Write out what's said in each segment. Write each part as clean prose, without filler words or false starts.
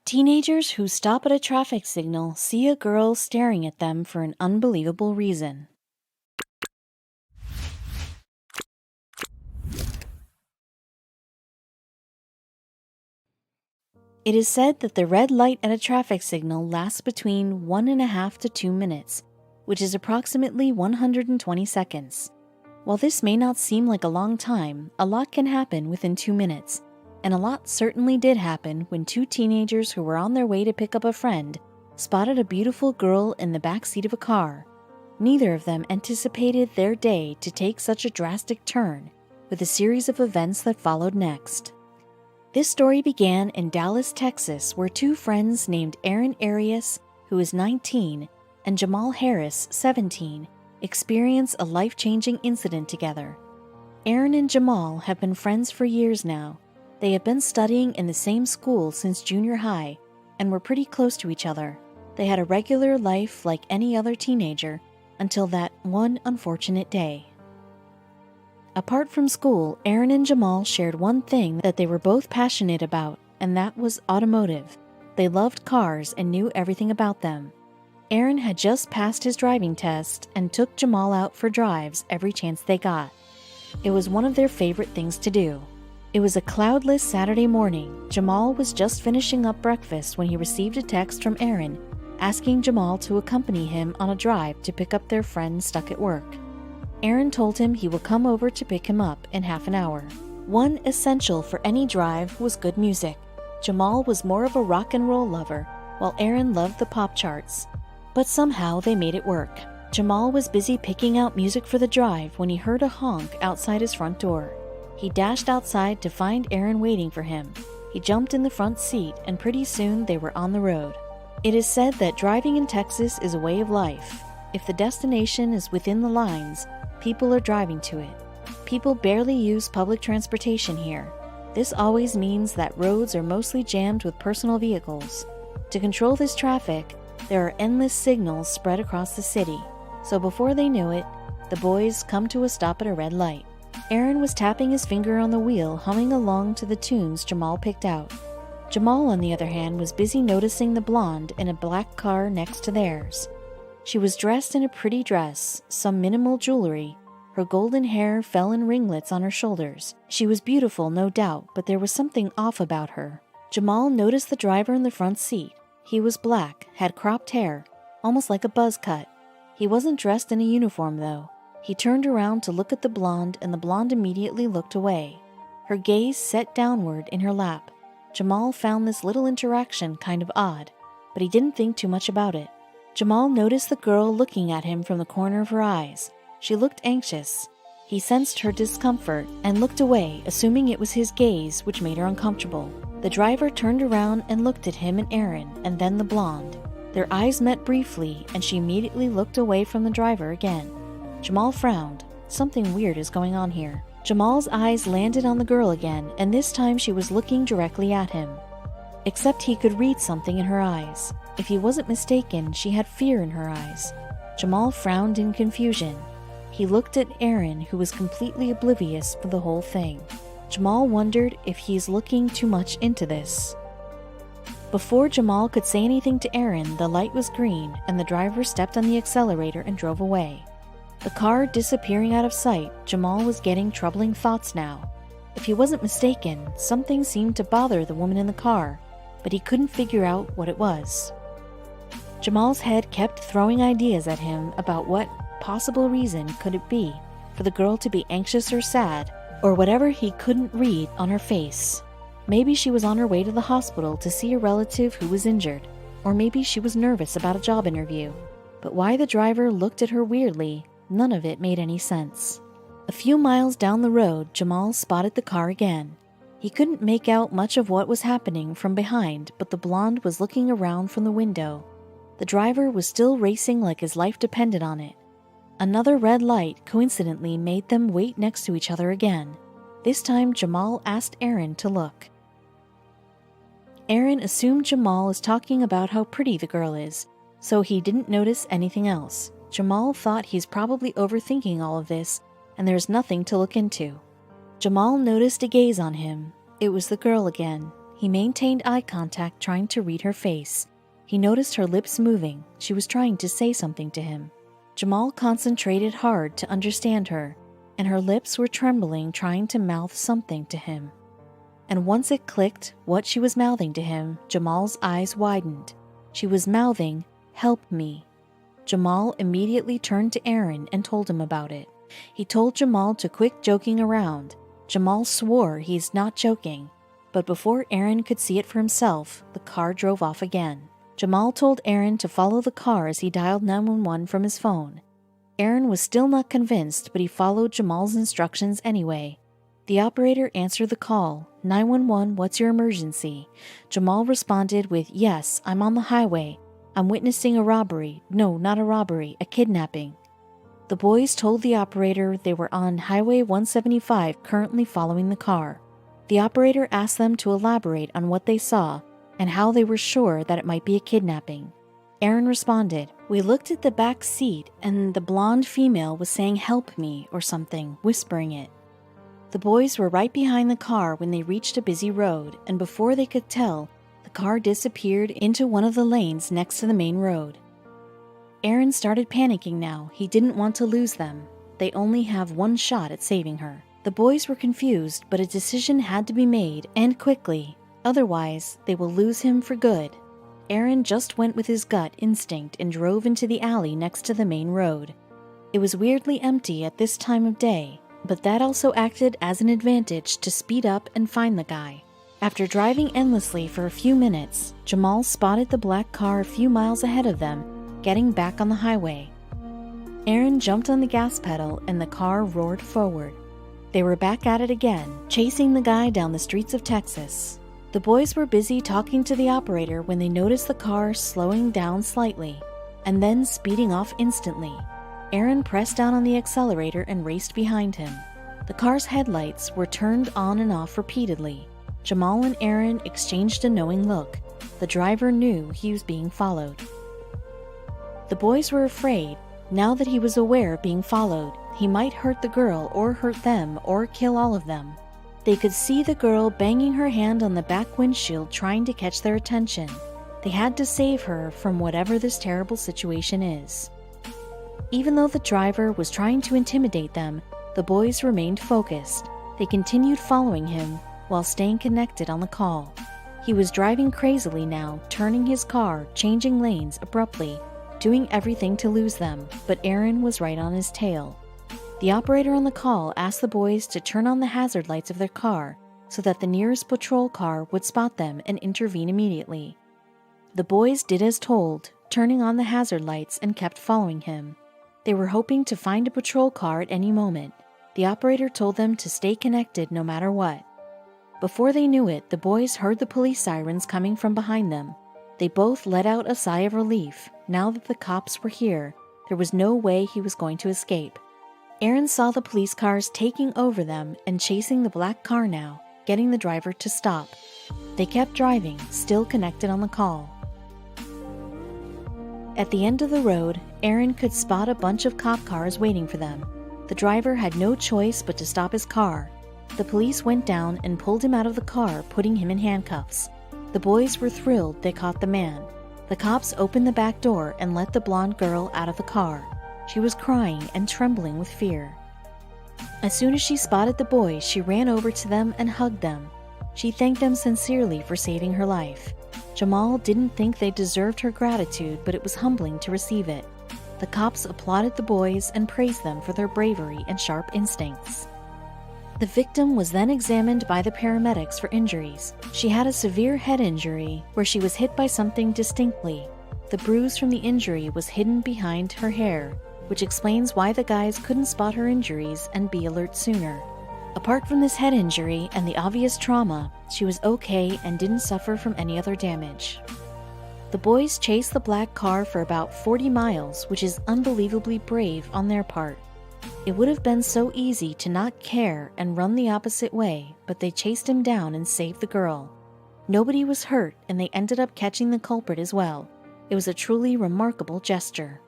Teenagers who stop at a traffic signal see a girl staring at them for an unbelievable reason. It is said that the red light at a traffic signal lasts between 1.5 to 2 minutes, which is approximately 120 seconds. While this may not seem like a long time, a lot can happen within 2 minutes, and a lot certainly did happen when two teenagers who were on their way to pick up a friend spotted a beautiful girl in the back seat of a car. Neither of them anticipated their day to take such a drastic turn, with a series of events that followed next. This story began in Dallas, Texas, where two friends named Aaron Arias, who is 19, and Jamal Harris, 17, experience a life-changing incident together. Aaron and Jamal have been friends for years now. They have been studying in the same school since junior high and were pretty close to each other. They had a regular life like any other teenager until that one unfortunate day. Apart from school, Aaron and Jamal shared one thing that they were both passionate about, and that was automotive. They loved cars and knew everything about them. Aaron had just passed his driving test and took Jamal out for drives every chance they got. It was one of their favorite things to do. It was a cloudless Saturday morning. Jamal was just finishing up breakfast when he received a text from Aaron asking Jamal to accompany him on a drive to pick up their friend stuck at work. Aaron told him he would come over to pick him up in half an hour. One essential for any drive was good music. Jamal was more of a rock and roll lover, while Aaron loved the pop charts. But somehow they made it work. Jamal was busy picking out music for the drive when he heard a honk outside his front door. He dashed outside to find Aaron waiting for him. He jumped in the front seat, and pretty soon they were on the road. It is said that driving in Texas is a way of life. If the destination is within the lines, people are driving to it. People barely use public transportation here. This always means that roads are mostly jammed with personal vehicles. To control this traffic, there are endless signals spread across the city. So before they knew it, the boys come to a stop at a red light. Aaron was tapping his finger on the wheel, humming along to the tunes Jamal picked out. Jamal, on the other hand, was busy noticing the blonde in a black car next to theirs. She was dressed in a pretty dress, some minimal jewelry. Her golden hair fell in ringlets on her shoulders. She was beautiful, no doubt, but there was something off about her. Jamal noticed the driver in the front seat. He was black, had cropped hair, almost like a buzz cut. He wasn't dressed in a uniform, though. He turned around to look at the blonde, and the blonde immediately looked away. Her gaze set downward in her lap. Jamal found this little interaction kind of odd, but he didn't think too much about it. Jamal noticed the girl looking at him from the corner of her eyes. She looked anxious. He sensed her discomfort and looked away, assuming it was his gaze which made her uncomfortable. The driver turned around and looked at him and Aaron, and then the blonde. Their eyes met briefly, and she immediately looked away from the driver again. Jamal frowned. Something weird is going on here. Jamal's eyes landed on the girl again, and this time she was looking directly at him. Except he could read something in her eyes. If he wasn't mistaken, she had fear in her eyes. Jamal frowned in confusion. He looked at Aaron, who was completely oblivious for the whole thing. Jamal wondered if he's looking too much into this. Before Jamal could say anything to Aaron, the light was green, and the driver stepped on the accelerator and drove away. The car disappearing out of sight, Jamal was getting troubling thoughts now. If he wasn't mistaken, something seemed to bother the woman in the car, but he couldn't figure out what it was. Jamal's head kept throwing ideas at him about what possible reason could it be for the girl to be anxious or sad, or whatever he couldn't read on her face. Maybe she was on her way to the hospital to see a relative who was injured, or maybe she was nervous about a job interview. But why the driver looked at her weirdly, none of it made any sense. A few miles down the road, Jamal spotted the car again. He couldn't make out much of what was happening from behind, but the blonde was looking around from the window. The driver was still racing like his life depended on it. Another red light coincidentally made them wait next to each other again. This time Jamal asked Aaron to look. Aaron assumed Jamal is talking about how pretty the girl is, so he didn't notice anything else. Jamal thought he's probably overthinking all of this, and there's nothing to look into. Jamal noticed a gaze on him. It was the girl again. He maintained eye contact, trying to read her face. He noticed her lips moving. She was trying to say something to him. Jamal concentrated hard to understand her, and her lips were trembling, trying to mouth something to him. And once it clicked what she was mouthing to him, Jamal's eyes widened. She was mouthing, "Help me." Jamal immediately turned to Aaron and told him about it. He told Jamal to quit joking around. Jamal swore he's not joking, but before Aaron could see it for himself, the car drove off again. Jamal told Aaron to follow the car as he dialed 911 from his phone. Aaron was still not convinced, but he followed Jamal's instructions anyway. The operator answered the call. 911, what's your emergency? Jamal responded with, yes, I'm on the highway. I'm witnessing a robbery. No, not a robbery, a kidnapping. The boys told the operator they were on Highway 175 currently following the car. The operator asked them to elaborate on what they saw and how they were sure that it might be a kidnapping. Aaron responded, we looked at the back seat and the blonde female was saying help me or something, whispering it. The boys were right behind the car when they reached a busy road, and before they could tell, the car disappeared into one of the lanes next to the main road. Aaron started panicking now. He didn't want to lose them. They only have one shot at saving her. The boys were confused, but a decision had to be made, and quickly. Otherwise, they will lose him for good. Aaron just went with his gut instinct and drove into the alley next to the main road. It was weirdly empty at this time of day, but that also acted as an advantage to speed up and find the guy. After driving endlessly for a few minutes, Jamal spotted the black car a few miles ahead of them, getting back on the highway. Aaron jumped on the gas pedal and the car roared forward. They were back at it again, chasing the guy down the streets of Texas. The boys were busy talking to the operator when they noticed the car slowing down slightly, and then speeding off instantly. Aaron pressed down on the accelerator and raced behind him. The car's headlights were turned on and off repeatedly. Jamal and Aaron exchanged a knowing look. The driver knew he was being followed. The boys were afraid. Now that he was aware of being followed, he might hurt the girl or hurt them or kill all of them. They could see the girl banging her hand on the back windshield trying to catch their attention. They had to save her from whatever this terrible situation is. Even though the driver was trying to intimidate them, the boys remained focused. They continued following him while staying connected on the call. He was driving crazily now, turning his car, changing lanes abruptly, doing everything to lose them, but Aaron was right on his tail. The operator on the call asked the boys to turn on the hazard lights of their car so that the nearest patrol car would spot them and intervene immediately. The boys did as told, turning on the hazard lights, and kept following him. They were hoping to find a patrol car at any moment. The operator told them to stay connected no matter what. Before they knew it, the boys heard the police sirens coming from behind them. They both let out a sigh of relief. Now that the cops were here, there was no way he was going to escape. Aaron saw the police cars taking over them and chasing the black car now, getting the driver to stop. They kept driving, still connected on the call. At the end of the road, Aaron could spot a bunch of cop cars waiting for them. The driver had no choice but to stop his car. The police went down and pulled him out of the car, putting him in handcuffs. The boys were thrilled they caught the man. The cops opened the back door and let the blonde girl out of the car. She was crying and trembling with fear. As soon as she spotted the boys, she ran over to them and hugged them. She thanked them sincerely for saving her life. Jamal didn't think they deserved her gratitude, but it was humbling to receive it. The cops applauded the boys and praised them for their bravery and sharp instincts. The victim was then examined by the paramedics for injuries. She had a severe head injury where she was hit by something distinctly. The bruise from the injury was hidden behind her hair, which explains why the guys couldn't spot her injuries and be alert sooner. Apart from this head injury and the obvious trauma, she was okay and didn't suffer from any other damage. The boys chased the black car for about 40 miles, which is unbelievably brave on their part. It would have been so easy to not care and run the opposite way, but they chased him down and saved the girl. Nobody was hurt, and they ended up catching the culprit as well. It was a truly remarkable gesture.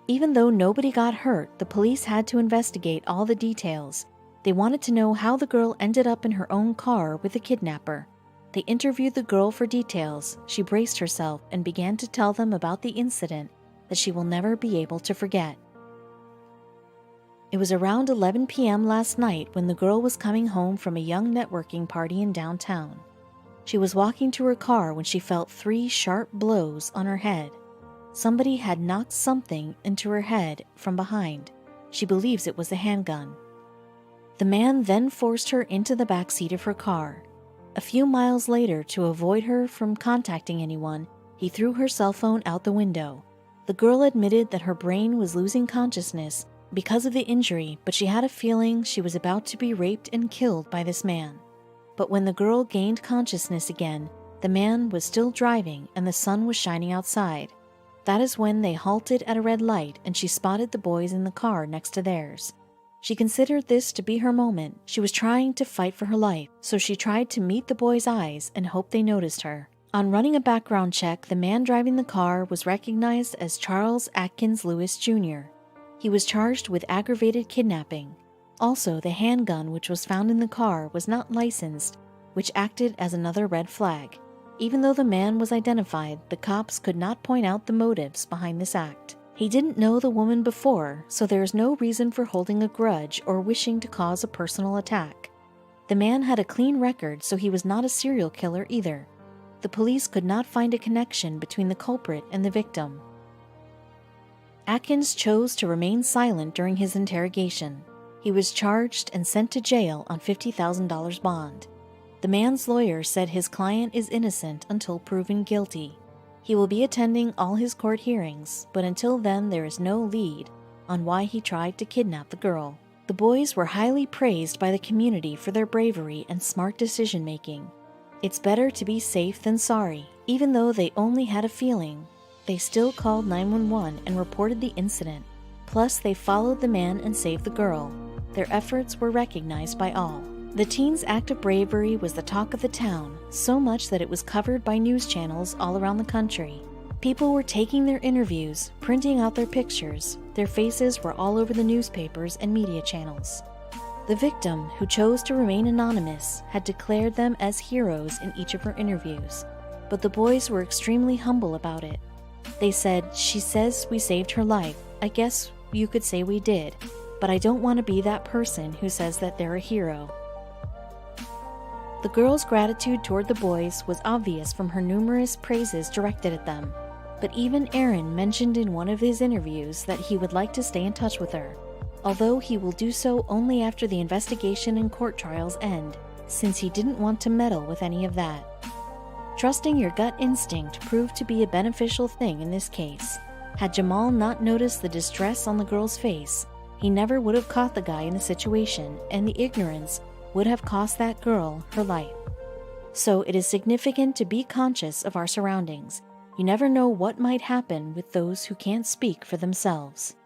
Even though nobody got hurt, the police had to investigate all the details. They wanted to know how the girl ended up in her own car with the kidnapper. They interviewed the girl for details. She braced herself and began to tell them about the incident that she will never be able to forget. It was around 11 p.m. last night when the girl was coming home from a young networking party in downtown. She was walking to her car when she felt 3 sharp blows on her head. Somebody had knocked something into her head from behind. She believes it was a handgun. The man then forced her into the back seat of her car. A few miles later, to avoid her from contacting anyone, he threw her cell phone out the window. The girl admitted that her brain was losing consciousness because of the injury, but she had a feeling she was about to be raped and killed by this man. But when the girl gained consciousness again, the man was still driving and the sun was shining outside. That is when they halted at a red light and she spotted the boys in the car next to theirs. She considered this to be her moment. She was trying to fight for her life, so she tried to meet the boys' eyes and hope they noticed her. On running a background check, the man driving the car was recognized as Charles Atkins Lewis Jr. He was charged with aggravated kidnapping. Also, the handgun which was found in the car was not licensed, which acted as another red flag. Even though the man was identified, the cops could not point out the motives behind this act. He didn't know the woman before, so there is no reason for holding a grudge or wishing to cause a personal attack. The man had a clean record, so he was not a serial killer either. The police could not find a connection between the culprit and the victim. Atkins chose to remain silent during his interrogation. He was charged and sent to jail on $50,000 bond. The man's lawyer said his client is innocent until proven guilty. He will be attending all his court hearings, but until then there is no lead on why he tried to kidnap the girl. The boys were highly praised by the community for their bravery and smart decision-making. It's better to be safe than sorry. Even though they only had a feeling, they still called 911 and reported the incident. Plus, they followed the man and saved the girl. Their efforts were recognized by all. The teens' act of bravery was the talk of the town, so much that it was covered by news channels all around the country. People were taking their interviews, printing out their pictures. Their faces were all over the newspapers and media channels. The victim, who chose to remain anonymous, had declared them as heroes in each of her interviews, but the boys were extremely humble about it. They said, "She says we saved her life. I guess you could say we did, but I don't want to be that person who says that they're a hero." The girl's gratitude toward the boys was obvious from her numerous praises directed at them, but even Aaron mentioned in one of his interviews that he would like to stay in touch with her, although he will do so only after the investigation and court trials end, since he didn't want to meddle with any of that. Trusting your gut instinct proved to be a beneficial thing in this case. Had Jamal not noticed the distress on the girl's face, he never would have caught the guy in the situation, and the ignorance would have cost that girl her life. So it is significant to be conscious of our surroundings. You never know what might happen with those who can't speak for themselves.